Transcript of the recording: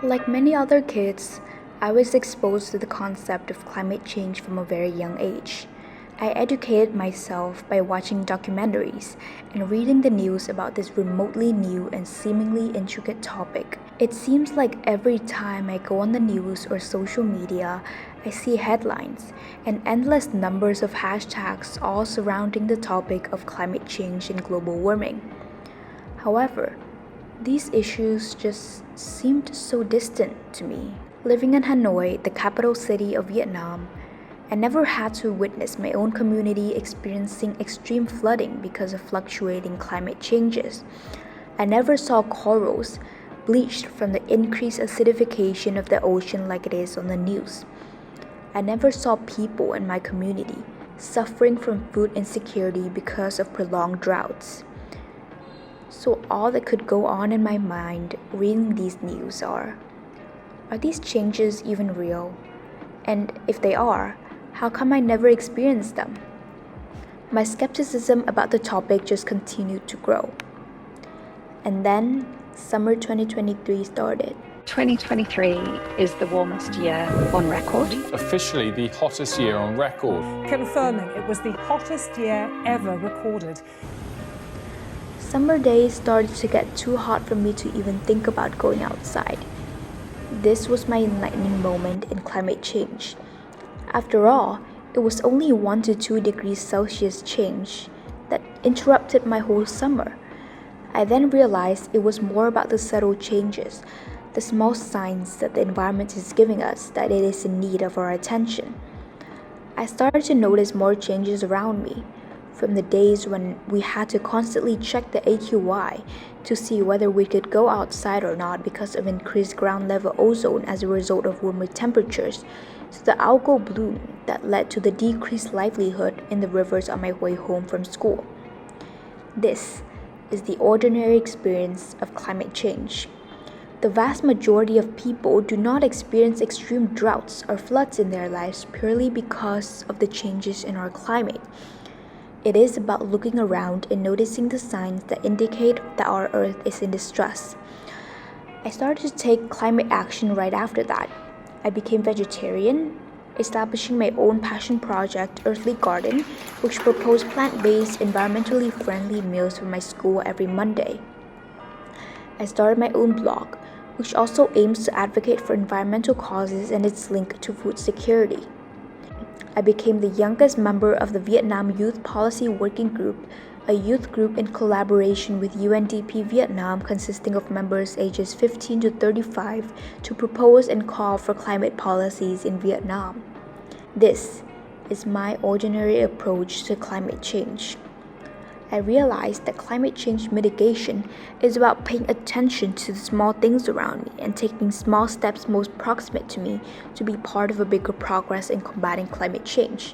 Like many other kids, I was exposed to the concept of climate change from a very young age. I educated myself by watching documentaries and reading the news about this remotely new and seemingly intricate topic. It seems like every time I go on the news or social media, I see headlines and endless numbers of hashtags all surrounding the topic of climate change and global warming. However, these issues just seemed so distant to me. Living in Hanoi, the capital city of Vietnam, I never had to witness my own community experiencing extreme flooding because of fluctuating climate changes. I never saw corals bleached from the increased acidification of the ocean like it is on the news. I never saw people in my community suffering from food insecurity because of prolonged droughts. So all that could go on in my mind reading these news are these changes even real? And if they are, how come I never experienced them? My skepticism about the topic just continued to grow. And then summer 2023 started. 2023 is the warmest year on record. Officially the hottest year on record. Confirming it was the hottest year ever recorded. Summer days started to get too hot for me to even think about going outside. This was my enlightening moment in climate change. After all, it was only 1 to 2 degrees Celsius change that interrupted my whole summer. I then realized it was more about the subtle changes, the small signs that the environment is giving us that it is in need of our attention. I started to notice more changes around me, from the days when we had to constantly check the AQI to see whether we could go outside or not because of increased ground level ozone as a result of warmer temperatures, to the algal bloom that led to the decreased livelihood in the rivers on my way home from school. This is the ordinary experience of climate change. The vast majority of people do not experience extreme droughts or floods in their lives purely because of the changes in our climate. It is about looking around and noticing the signs that indicate that our Earth is in distress. I started to take climate action right after that. I became vegetarian, establishing my own passion project, Earthly Garden, which proposed plant-based, environmentally friendly meals for my school every Monday. I started my own blog, which also aims to advocate for environmental causes and its link to food security. I became the youngest member of the Vietnam Youth Policy Working Group, a youth group in collaboration with UNDP Vietnam consisting of members ages 15 to 35 to propose and call for climate policies in Vietnam. This is my ordinary approach to climate change. I realized that climate change mitigation is about paying attention to the small things around me and taking small steps most proximate to me to be part of a bigger progress in combating climate change.